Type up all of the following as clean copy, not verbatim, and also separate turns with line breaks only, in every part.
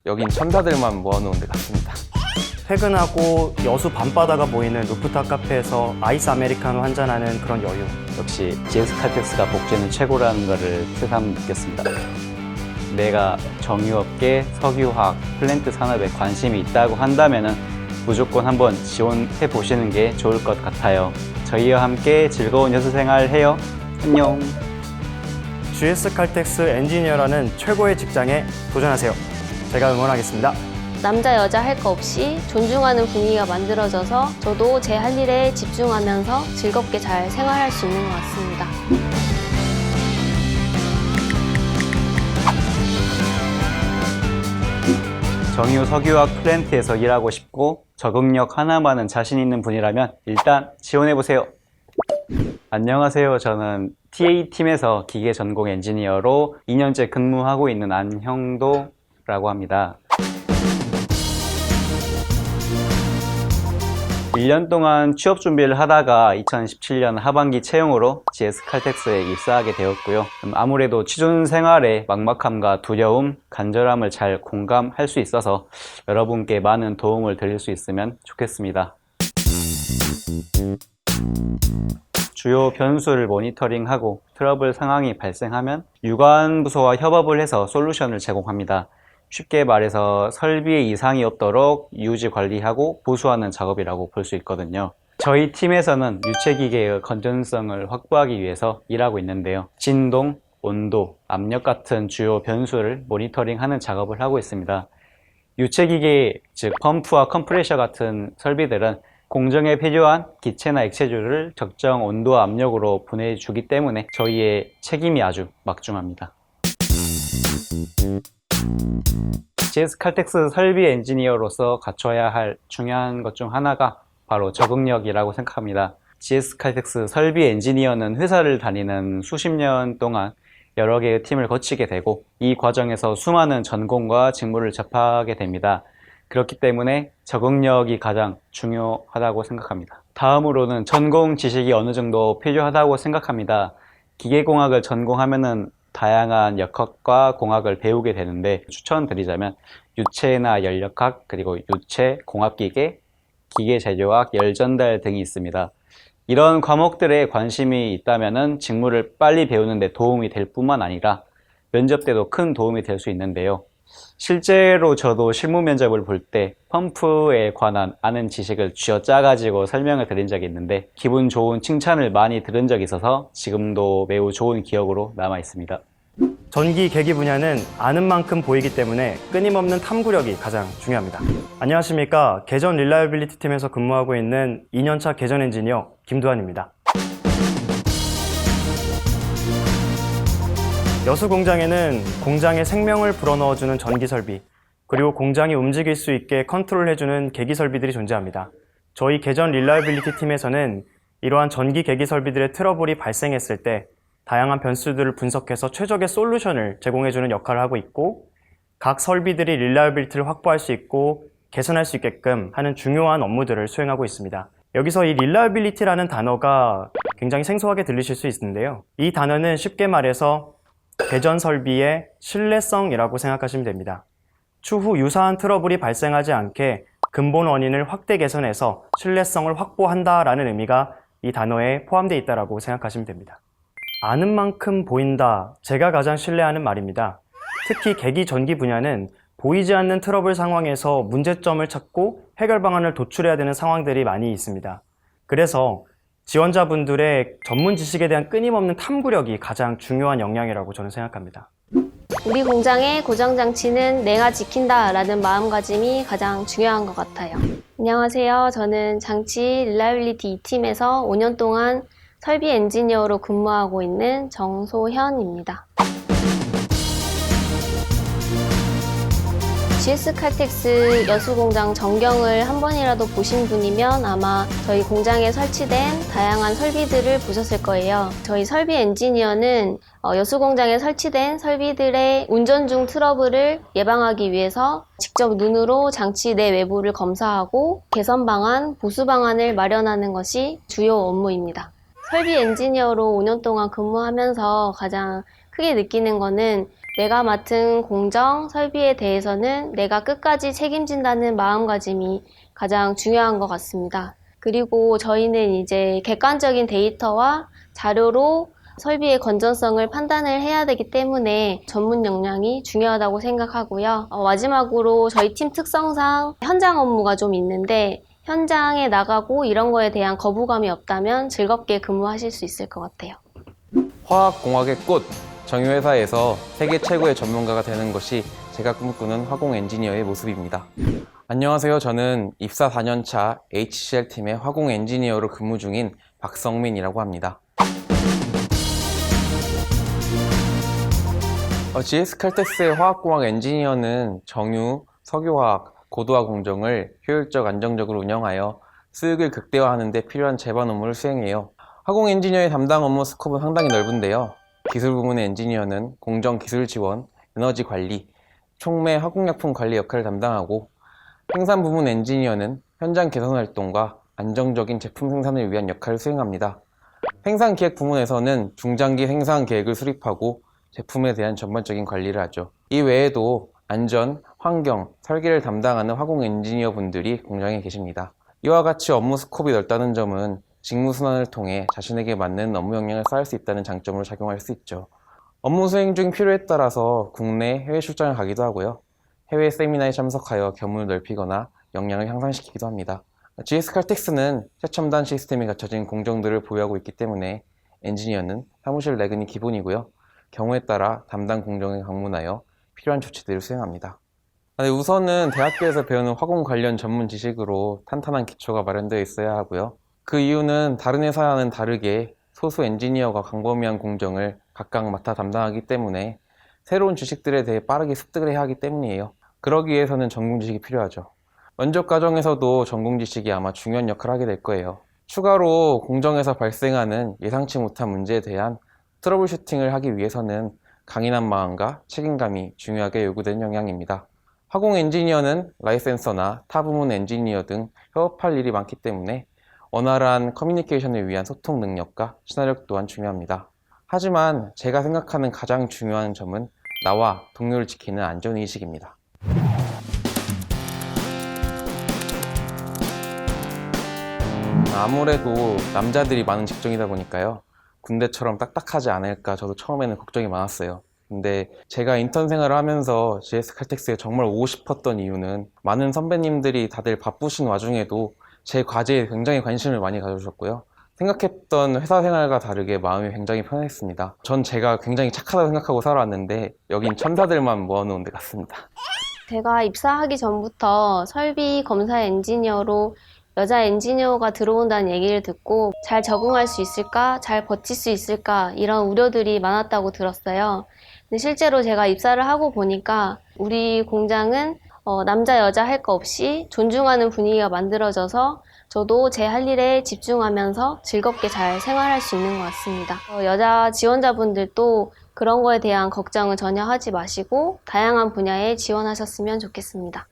여긴 천사들만 모아놓은 데 같습니다.
퇴근하고 여수 밤바다가 보이는 루프탑 카페에서 아이스 아메리카노 한잔하는 그런 여유.
역시 GS 칼텍스가 복지는 최고라는 것을 새삼 느꼈습니다. 내가 정유업계, 석유화학, 플랜트 산업에 관심이 있다고 한다면 무조건 한번 지원해 보시는 게 좋을 것 같아요. 저희와 함께 즐거운 여수생활 해요. 안녕.
GS 칼텍스 엔지니어라는 최고의 직장에 도전하세요. 제가 응원하겠습니다.
남자 여자 할 거 없이 존중하는 분위기가 만들어져서 저도 제 할 일에 집중하면서 즐겁게 잘 생활할 수 있는 것 같습니다.
정유 석유화학 플랜트에서 일하고 싶고 적응력 하나만은 자신 있는 분이라면 일단 지원해보세요. 안녕하세요. 저는 TA팀에서 기계 전공 엔지니어로 2년째 근무하고 있는 안형도라고 합니다. 1년 동안 취업 준비를 하다가 2017년 하반기 채용으로 GS 칼텍스에 입사하게 되었고요. 아무래도 취준 생활의 막막함과 두려움, 간절함을 잘 공감할 수 있어서 여러분께 많은 도움을 드릴 수 있으면 좋겠습니다. 주요 변수를 모니터링하고 트러블 상황이 발생하면 유관부서와 협업을 해서 솔루션을 제공합니다. 쉽게 말해서 설비에 이상이 없도록 유지 관리하고 보수하는 작업이라고 볼 수 있거든요. 저희 팀에서는 유체기계의 건전성을 확보하기 위해서 일하고 있는데요. 진동, 온도, 압력 같은 주요 변수를 모니터링하는 작업을 하고 있습니다. 유체기계, 즉 펌프와 컴프레셔 같은 설비들은 공정에 필요한 기체나 액체주를 적정 온도와 압력으로 보내주기 때문에 저희의 책임이 아주 막중합니다. GS 칼텍스 설비 엔지니어로서 갖춰야 할 중요한 것 중 하나가 바로 적응력이라고 생각합니다. GS 칼텍스 설비 엔지니어는 회사를 다니는 수십 년 동안 여러 개의 팀을 거치게 되고 이 과정에서 수많은 전공과 직무를 접하게 됩니다. 그렇기 때문에 적응력이 가장 중요하다고 생각합니다. 다음으로는 전공 지식이 어느 정도 필요하다고 생각합니다. 기계공학을 전공하면은 다양한 역학과 공학을 배우게 되는데 추천드리자면 유체나 연력학, 그리고 유체, 공학기계, 기계제조학, 열전달 등이 있습니다. 이런 과목들에 관심이 있다면 직무를 빨리 배우는 데 도움이 될 뿐만 아니라 면접 때도 큰 도움이 될 수 있는데요. 실제로 저도 실무 면접을 볼 때 펌프에 관한 아는 지식을 쥐어짜가지고 설명을 드린 적이 있는데 기분 좋은 칭찬을 많이 들은 적이 있어서 지금도 매우 좋은 기억으로 남아 있습니다.
전기 계기 분야는 아는 만큼 보이기 때문에 끊임없는 탐구력이 가장 중요합니다. 안녕하십니까. 계전 릴라이빌리티 팀에서 근무하고 있는 2년차 계전 엔지니어 김두한입니다. 여수 공장에는 공장에 생명을 불어넣어주는 전기 설비, 그리고 공장이 움직일 수 있게 컨트롤해주는 계기 설비들이 존재합니다. 저희 계전 릴라이빌리티 팀에서는 이러한 전기 계기 설비들의 트러블이 발생했을 때 다양한 변수들을 분석해서 최적의 솔루션을 제공해주는 역할을 하고 있고, 각 설비들이 릴라이빌리티를 확보할 수 있고 개선할 수 있게끔 하는 중요한 업무들을 수행하고 있습니다. 여기서 이 릴라이빌리티라는 단어가 굉장히 생소하게 들리실 수 있는데요. 이 단어는 쉽게 말해서 계전 설비의 신뢰성이라고 생각하시면 됩니다. 추후 유사한 트러블이 발생하지 않게 근본 원인을 확대 개선해서 신뢰성을 확보한다라는 의미가 이 단어에 포함되어 있다고 생각하시면 됩니다. 아는 만큼 보인다, 제가 가장 신뢰하는 말입니다. 특히 계기 전기 분야는 보이지 않는 트러블 상황에서 문제점을 찾고 해결 방안을 도출해야 되는 상황들이 많이 있습니다. 그래서 지원자분들의 전문 지식에 대한 끊임없는 탐구력이 가장 중요한 역량이라고 저는 생각합니다.
우리 공장의 고정장치는 내가 지킨다 라는 마음가짐이 가장 중요한 것 같아요. 안녕하세요. 저는 장치 릴라이빌리티 2팀에서 5년 동안 설비 엔지니어로 근무하고 있는 정소현입니다. GS 칼텍스 여수공장 전경을 한 번이라도 보신 분이면 아마 저희 공장에 설치된 다양한 설비들을 보셨을 거예요. 저희 설비 엔지니어는 여수공장에 설치된 설비들의 운전 중 트러블을 예방하기 위해서 직접 눈으로 장치 내 외부를 검사하고 개선 방안, 보수 방안을 마련하는 것이 주요 업무입니다. 설비 엔지니어로 5년 동안 근무하면서 가장 크게 느끼는 거는 내가 맡은 공정, 설비에 대해서는 내가 끝까지 책임진다는 마음가짐이 가장 중요한 것 같습니다. 그리고 저희는 이제 객관적인 데이터와 자료로 설비의 건전성을 판단을 해야 되기 때문에 전문 역량이 중요하다고 생각하고요. 마지막으로 저희 팀 특성상 현장 업무가 좀 있는데 현장에 나가고 이런 거에 대한 거부감이 없다면 즐겁게 근무하실 수 있을 것 같아요.
화학공학의 꽃, 정유회사에서 세계 최고의 전문가가 되는 것이 제가 꿈꾸는 화공 엔지니어의 모습입니다. 안녕하세요. 저는 입사 4년차 HCL팀의 화공 엔지니어로 근무 중인 박성민이라고 합니다. GS 칼텍스의 화학공학 엔지니어는 정유, 석유화학, 고도화 공정을 효율적, 안정적으로 운영하여 수익을 극대화하는 데 필요한 제반 업무를 수행해요. 화공 엔지니어의 담당 업무 스코프는 상당히 넓은데요. 기술 부문의 엔지니어는 공정 기술 지원, 에너지 관리, 촉매 화공약품 관리 역할을 담당하고, 생산 부문 엔지니어는 현장 개선 활동과 안정적인 제품 생산을 위한 역할을 수행합니다. 생산 기획 부문에서는 중장기 생산 계획을 수립하고 제품에 대한 전반적인 관리를 하죠. 이 외에도 안전, 환경, 설계를 담당하는 화공 엔지니어 분들이 공장에 계십니다. 이와 같이 업무 스코프이 넓다는 점은 직무 순환을 통해 자신에게 맞는 업무 역량을 쌓을 수 있다는 장점으로 작용할 수 있죠. 업무 수행 중 필요에 따라서 국내, 해외 출장을 가기도 하고요. 해외 세미나에 참석하여 견문을 넓히거나 역량을 향상시키기도 합니다. GS 칼텍스는 최첨단 시스템이 갖춰진 공정들을 보유하고 있기 때문에 엔지니어는 사무실 내근이 기본이고요. 경우에 따라 담당 공정에 방문하여 필요한 조치들을 수행합니다. 우선은 대학교에서 배우는 화공 관련 전문 지식으로 탄탄한 기초가 마련되어 있어야 하고요. 그 이유는 다른 회사와는 다르게 소수 엔지니어가 광범위한 공정을 각각 맡아 담당하기 때문에 새로운 지식들에 대해 빠르게 습득을 해야 하기 때문이에요. 그러기 위해서는 전공 지식이 필요하죠. 면접 과정에서도 전공 지식이 아마 중요한 역할을 하게 될 거예요. 추가로 공정에서 발생하는 예상치 못한 문제에 대한 트러블 슈팅을 하기 위해서는 강인한 마음과 책임감이 중요하게 요구되는 역량입니다. 화공 엔지니어는 라이센서나 타 부문 엔지니어 등 협업할 일이 많기 때문에 원활한 커뮤니케이션을 위한 소통 능력과 친화력 또한 중요합니다. 하지만 제가 생각하는 가장 중요한 점은 나와 동료를 지키는 안전의식입니다. 아무래도 남자들이 많은 직종이다 보니까요. 군대처럼 딱딱하지 않을까 저도 처음에는 걱정이 많았어요. 근데 제가 인턴 생활을 하면서 GS 칼텍스에 정말 오고 싶었던 이유는 많은 선배님들이 다들 바쁘신 와중에도 제 과제에 굉장히 관심을 많이 가져주셨고요. 생각했던 회사 생활과 다르게 마음이 굉장히 편했습니다. 전 제가 굉장히 착하다고 생각하고 살아왔는데 여긴 천사들만 모아놓은 데 같습니다.
제가 입사하기 전부터 설비 검사 엔지니어로 여자 엔지니어가 들어온다는 얘기를 듣고 잘 적응할 수 있을까, 잘 버틸 수 있을까 이런 우려들이 많았다고 들었어요. 근데 실제로 제가 입사를 하고 보니까 우리 공장은 남자 여자 할 거 없이 존중하는 분위기가 만들어져서 저도 제 할 일에 집중하면서 즐겁게 잘 생활할 수 있는 것 같습니다. 여자 지원자분들도 그런 거에 대한 걱정은 전혀 하지 마시고 다양한 분야에 지원하셨으면 좋겠습니다.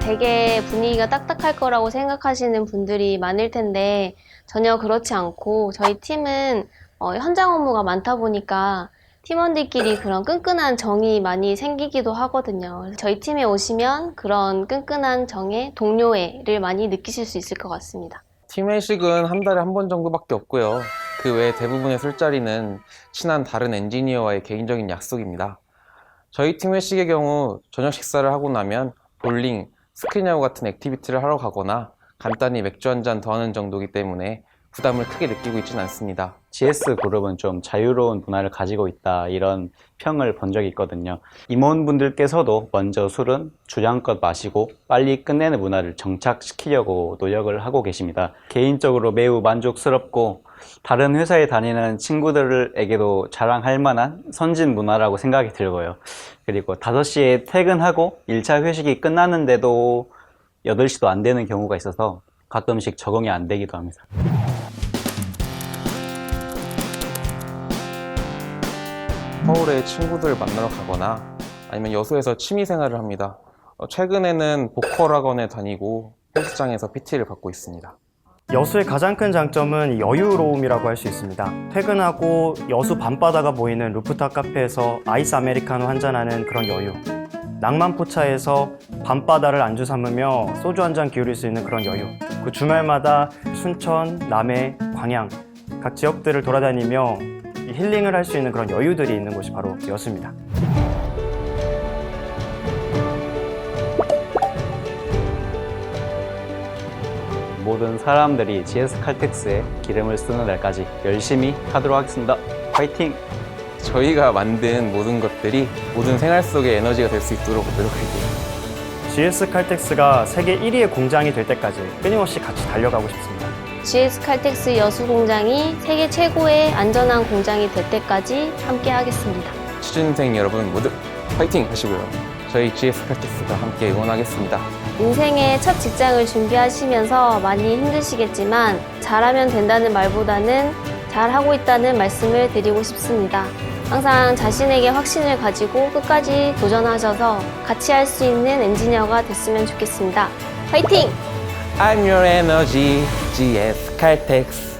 되게 분위기가 딱딱할 거라고 생각하시는 분들이 많을 텐데 전혀 그렇지 않고 저희 팀은 현장 업무가 많다 보니까 팀원들끼리 그런 끈끈한 정이 많이 생기기도 하거든요. 저희 팀에 오시면 그런 끈끈한 정의 동료애를 많이 느끼실 수 있을 것 같습니다.
팀 회식은 한 달에 한 번 정도밖에 없고요. 그 외 대부분의 술자리는 친한 다른 엔지니어와의 개인적인 약속입니다. 저희 팀 회식의 경우 저녁 식사를 하고 나면 볼링, 스크린야구 같은 액티비티를 하러 가거나 간단히 맥주 한 잔 더 하는 정도이기 때문에 부담을 크게 느끼고 있지는 않습니다.
GS 그룹은 좀 자유로운 문화를 가지고 있다 이런 평을 본 적이 있거든요. 임원분들께서도 먼저 술은 주량껏 마시고 빨리 끝내는 문화를 정착시키려고 노력을 하고 계십니다. 개인적으로 매우 만족스럽고 다른 회사에 다니는 친구들에게도 자랑할 만한 선진 문화라고 생각이 들고요. 그리고 5시에 퇴근하고 1차 회식이 끝났는데도 8시도 안 되는 경우가 있어서 가끔씩 적응이 안 되기도 합니다.
서울에 친구들을 만나러 가거나 아니면 여수에서 취미생활을 합니다. 최근에는 보컬 학원에 다니고 헬스장에서 PT를 받고 있습니다.
여수의 가장 큰 장점은 여유로움이라고 할 수 있습니다. 퇴근하고 여수 밤바다가 보이는 루프탑 카페에서 아이스 아메리카노 한잔하는 그런 여유. 낭만포차에서 밤바다를 안주 삼으며 소주 한 잔 기울일 수 있는 그런 여유. 그 주말마다 순천, 남해, 광양 각 지역들을 돌아다니며 힐링을 할 수 있는 그런 여유들이 있는 곳이 바로 여수입니다.
모든 사람들이 GS 칼텍스에 기름을 쓰는 날까지 열심히 하도록 하겠습니다. 화이팅!
저희가 만든 모든 것들이 모든 생활 속의 에너지가 될 수 있도록 노력할게요.
GS 칼텍스가 세계 1위의 공장이 될 때까지 끊임없이 같이 달려가고 싶습니다.
GS 칼텍스 여수 공장이 세계 최고의 안전한 공장이 될 때까지 함께 하겠습니다.
취준생 여러분 모두 파이팅 하시고요. 저희 GS 칼텍스가 함께 응원하겠습니다.
인생의 첫 직장을 준비하시면서 많이 힘드시겠지만 잘하면 된다는 말보다는 잘하고 있다는 말씀을 드리고 싶습니다. 항상 자신에게 확신을 가지고 끝까지 도전하셔서 같이 할 수 있는 엔지니어가 됐으면 좋겠습니다. 화이팅!
I'm your energy, GS 칼텍스.